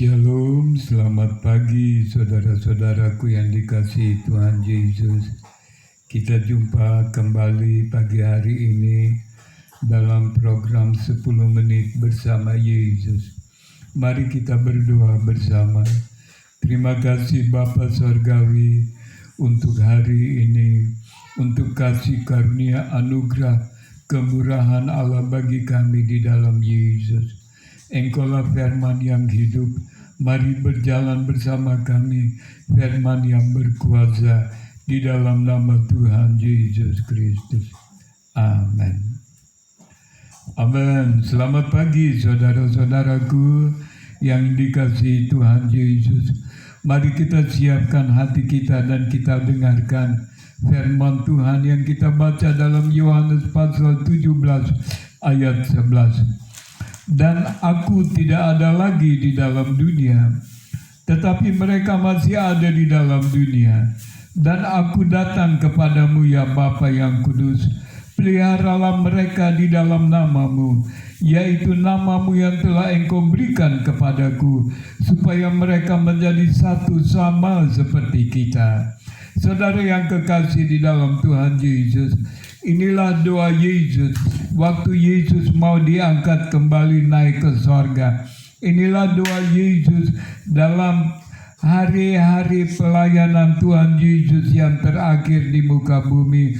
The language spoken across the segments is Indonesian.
Shalom, selamat pagi saudara-saudaraku yang dikasihi Tuhan Yesus. Kita jumpa kembali pagi hari ini dalam program 10 menit bersama Yesus. Mari kita berdoa bersama. Terima kasih Bapa Surgawi untuk hari ini, untuk kasih karunia anugerah kemurahan Allah bagi kami di dalam Yesus. Engkaulah firman yang hidup, mari berjalan bersama kami, firman yang berkuasa di dalam nama Tuhan Yesus Kristus. Amin. Amin. Selamat pagi saudara-saudaraku yang dikasihi Tuhan Yesus. Mari kita siapkan hati kita dan kita dengarkan firman Tuhan yang kita baca dalam Yohanes pasal 17 ayat 11. Dan aku tidak ada lagi di dalam dunia, tetapi mereka masih ada di dalam dunia. Dan aku datang kepadamu ya Bapa yang kudus, peliharalah mereka di dalam namamu, yaitu namamu yang telah engkau berikan kepadaku, supaya mereka menjadi satu sama seperti kita. Saudara yang kekasih di dalam Tuhan Yesus, inilah doa Yesus waktu Yesus mau diangkat kembali naik ke sorga. Inilah doa Yesus dalam hari-hari pelayanan Tuhan Yesus yang terakhir di muka bumi.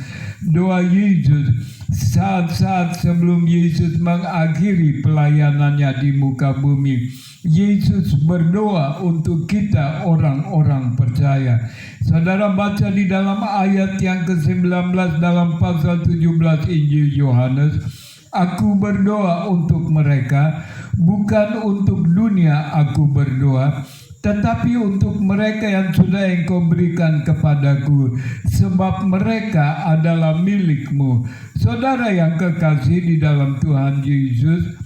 Doa Yesus saat-saat sebelum Yesus mengakhiri pelayanannya di muka bumi. Yesus berdoa untuk kita orang-orang percaya. Saudara baca di dalam ayat yang ke-19 dalam pasal 17 Injil Yohanes, aku berdoa untuk mereka, bukan untuk dunia aku berdoa, tetapi untuk mereka yang sudah engkau berikan kepadaku, sebab mereka adalah milikmu. Saudara yang kekasih di dalam Tuhan Yesus,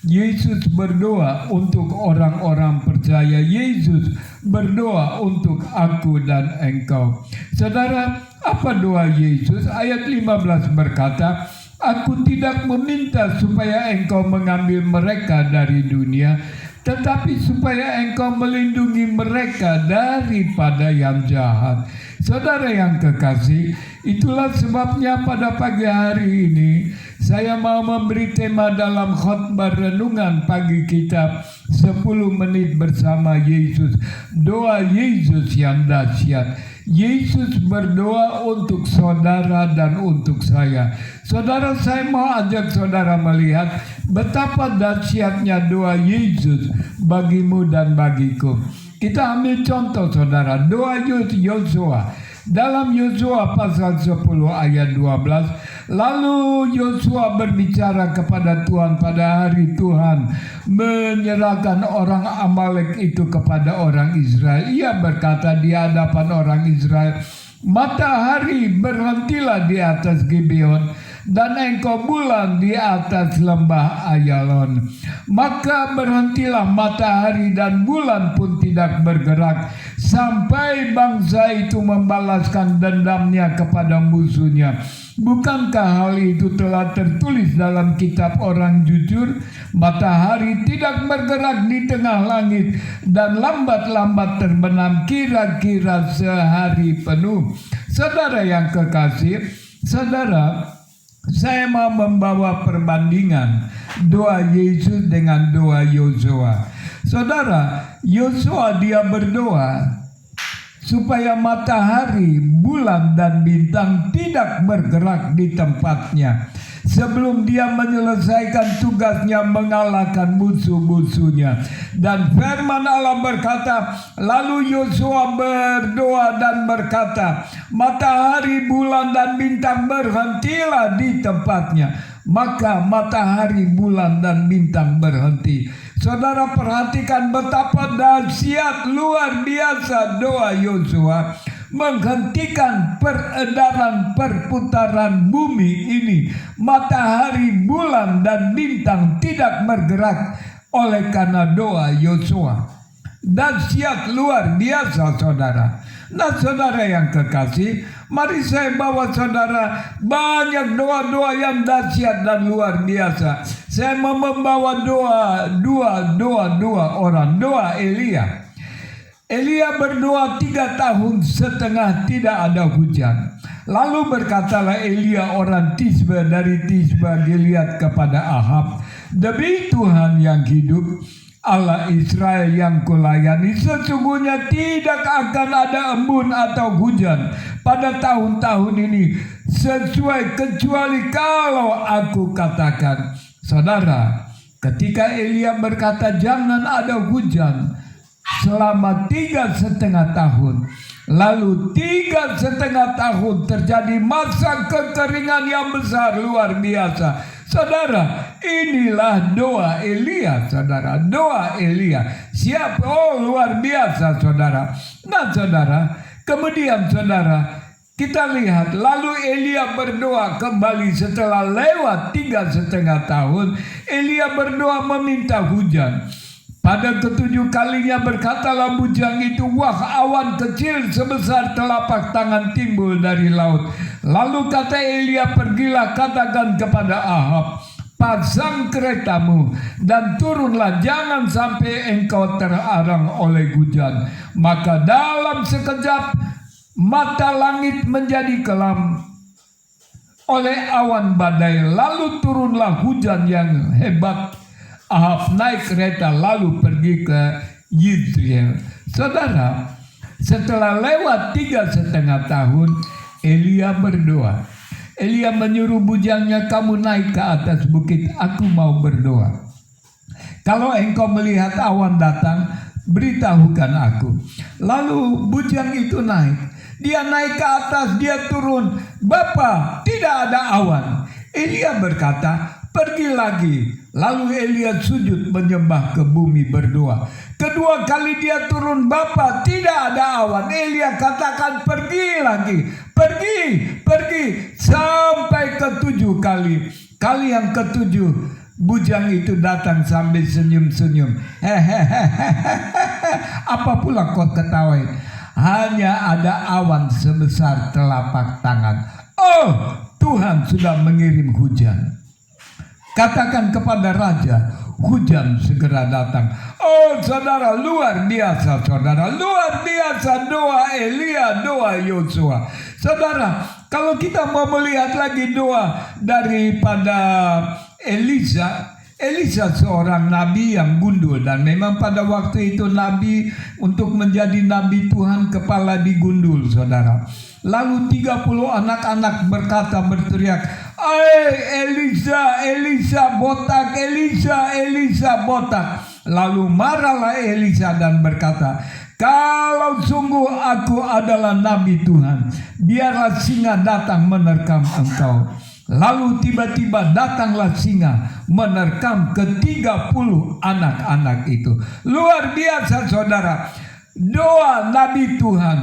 Yesus berdoa untuk orang-orang percaya. Yesus berdoa untuk aku dan engkau. Saudara, apa doa Yesus? Ayat 15 berkata, aku tidak meminta supaya engkau mengambil mereka dari dunia, tetapi supaya engkau melindungi mereka daripada yang jahat. Saudara yang kekasih, itulah sebabnya pada pagi hari ini saya mau memberi tema dalam khotbah renungan pagi kita 10 menit bersama Yesus. Doa Yesus yang dahsyat. Yesus berdoa untuk saudara dan untuk saya. Saudara, saya mau ajak saudara melihat betapa dahsyatnya doa Yesus bagimu dan bagiku. Kita ambil contoh saudara, doa Yosua. Dalam Yosua pasal 10 ayat 12, lalu Yosua berbicara kepada Tuhan pada hari Tuhan menyerahkan orang Amalek itu kepada orang Israel. Ia berkata di hadapan orang Israel, matahari berhentilah di atas Gibeon, dan engkau bulan di atas lembah Ayalon. Maka berhentilah matahari dan bulan pun tidak bergerak, sampai bangsa itu membalaskan dendamnya kepada musuhnya. Bukankah hal itu telah tertulis dalam kitab orang jujur? Matahari tidak bergerak di tengah langit, dan lambat-lambat terbenam kira-kira sehari penuh. Saudara yang kekasih, saudara, saya mau membawa perbandingan doa Yesus dengan doa Yosua. Saudara, Yosua dia berdoa supaya matahari, bulan, dan bintang tidak bergerak di tempatnya sebelum dia menyelesaikan tugasnya mengalahkan musuh-musuhnya. Dan firman Allah berkata, lalu Yosua berdoa dan berkata, matahari, bulan, dan bintang berhentilah di tempatnya. Maka matahari, bulan, dan bintang berhenti. Saudara, perhatikan betapa dahsyat luar biasa doa Yosua menghentikan peredaran perputaran bumi ini. Matahari, bulan, dan bintang tidak bergerak oleh karena doa Yosua. Dahsyat luar biasa saudara. Nah saudara yang kekasih, mari saya bawa saudara banyak doa-doa yang dahsyat dan luar biasa. saya mau membawa dua orang. Doa Elia. Elia berdoa 3 tahun setengah tidak ada hujan. Lalu berkatalah Elia orang Tisba dari Tisba Gilead kepada Ahab, demi Tuhan yang hidup, Allah Israel yang kulayani, sesungguhnya tidak akan ada embun atau hujan pada tahun-tahun ini kecuali kalau aku katakan. Saudara, ketika Elia berkata jangan ada hujan selama 3,5 tahun, lalu 3,5 tahun terjadi masa kekeringan yang besar luar biasa. Saudara, inilah doa Elia, saudara. Doa Elia. Siapa? Oh, luar biasa, saudara. Nah, saudara, kemudian saudara, kita lihat, lalu Elia berdoa kembali setelah lewat 3,5 tahun. Elia berdoa meminta hujan. Pada ke-7 kalinya berkatalah bujang itu, wah, awan kecil sebesar telapak tangan timbul dari laut. Lalu kata Elia, pergilah katakan kepada Ahab, pasang keretamu dan turunlah, jangan sampai engkau terarang oleh hujan. Maka dalam sekejap mata langit menjadi kelam oleh awan badai, lalu turunlah hujan yang hebat. Ahab naik kereta lalu pergi ke Yizreel. Saudara, setelah lewat 3,5 tahun, Elia berdoa. Elia menyuruh bujangnya, kamu naik ke atas bukit, aku mau berdoa. Kalau engkau melihat awan datang, beritahukan aku. Lalu bujang itu naik. Dia naik ke atas, dia turun. Bapa, tidak ada awan. Elia berkata, pergi lagi. Lalu Elia sujud menyembah ke bumi berdoa. Kedua kali dia turun, Bapa, tidak ada awan. Elia katakan, pergi lagi. Pergi. Sampai ke-7 kali. Kali yang ke-7, bujang itu datang sambil senyum-senyum. Apa pula kau ketawain? Hanya ada awan sebesar telapak tangan. Oh, Tuhan sudah mengirim hujan. Katakan kepada raja, hujan segera datang. Oh, saudara, luar biasa, saudara. Luar biasa doa Elia, doa Yosua. Saudara, kalau kita mau melihat lagi doa daripada Elisa seorang nabi yang gundul. Dan memang pada waktu itu nabi, untuk menjadi nabi Tuhan, kepala digundul, saudara. Lalu 30 anak-anak berteriak, Elisa botak, Elisa botak. Lalu marahlah Elisa dan berkata, kalau sungguh aku adalah nabi Tuhan, biarlah singa datang menerkam engkau. Lalu tiba-tiba datanglah singa menerkam ke-30 anak-anak itu. Luar biasa, saudara. Doa nabi Tuhan,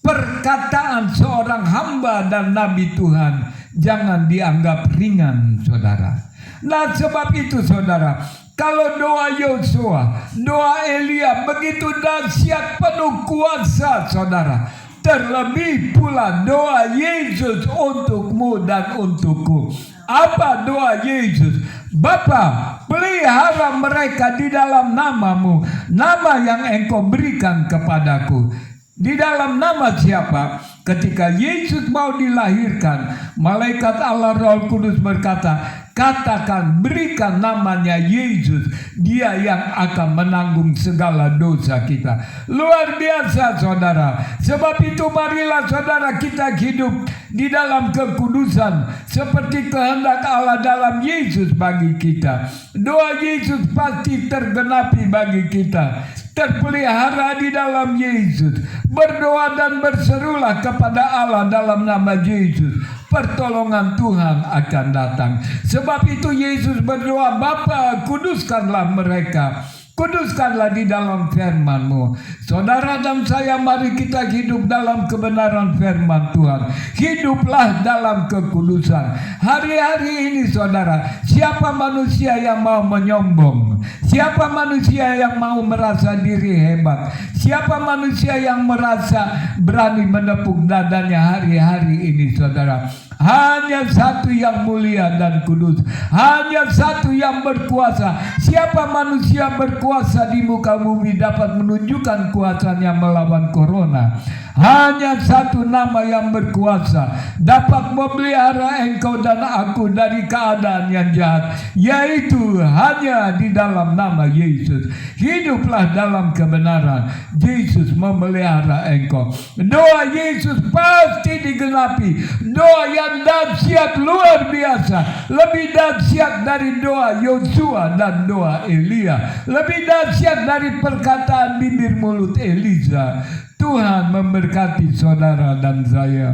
perkataan seorang hamba dan nabi Tuhan, jangan dianggap ringan, saudara. Nah, sebab itu, saudara, kalau doa Yosua, doa Elia begitu dahsyat, penuh kuasa, saudara. Terlebih pula doa Yesus untukmu dan untukku. Apa doa Yesus? Bapa, pelihara mereka di dalam namamu, nama yang engkau berikan kepadaku. Di dalam nama siapa? Ketika Yesus mau dilahirkan, malaikat Allah Roh Kudus berkata, katakan, berikan namanya Yesus, dia yang akan menanggung segala dosa kita. Luar biasa, saudara. Sebab itu marilah, saudara, kita hidup di dalam kekudusan seperti kehendak Allah dalam Yesus bagi kita. Doa Yesus pasti tergenapi bagi kita. Terpelihara di dalam Yesus. Berdoa dan berserulah kepada Allah dalam nama Yesus. Pertolongan Tuhan akan datang. Sebab itu Yesus berdoa, Bapa, kuduskanlah mereka. Kuduskanlah di dalam firman-Mu. Saudara dan saya, mari kita hidup dalam kebenaran firman Tuhan. Hiduplah dalam kekudusan. Hari-hari ini, saudara, siapa manusia yang mau menyombong? Siapa manusia yang mau merasa diri hebat? Siapa manusia yang merasa berani menepuk dadanya hari-hari ini, saudara? Hanya satu yang mulia dan kudus. Hanya satu yang berkuasa. Siapa manusia berkuasa di muka bumi dapat menunjukkan kuasanya melawan corona? Hanya satu nama yang berkuasa dapat memelihara engkau dan aku dari keadaan yang jahat, yaitu hanya di dalam nama Yesus. Hiduplah dalam kebenaran. Yesus memelihara engkau. Doa Yesus pasti digenapi. Doa yang dahsyat luar biasa, lebih dahsyat dari doa Yosua dan doa Elia, lebih dahsyat dari perkataan bibir mulut Elisa. Tuhan memberkati saudara dan saya.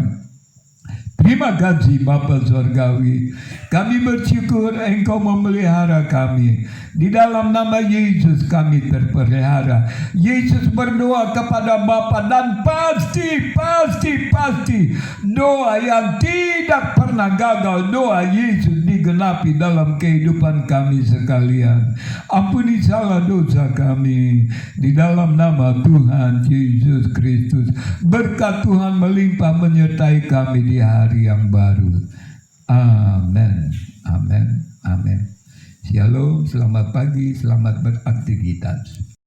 Terima kasih Bapa Surgawi. Kami bersyukur Engkau memelihara kami. Di dalam nama Yesus kami terpelihara. Yesus berdoa kepada Bapa dan pasti doa yang tidak pernah gagal, doa Yesus digenapi dalam kehidupan kami sekalian. Ampuni salah dosa kami di dalam nama Tuhan Yesus Kristus. Berkat Tuhan melimpah menyertai kami di hari yang baru. Amin. Amin. Amin. Shalom, selamat pagi, selamat beraktivitas.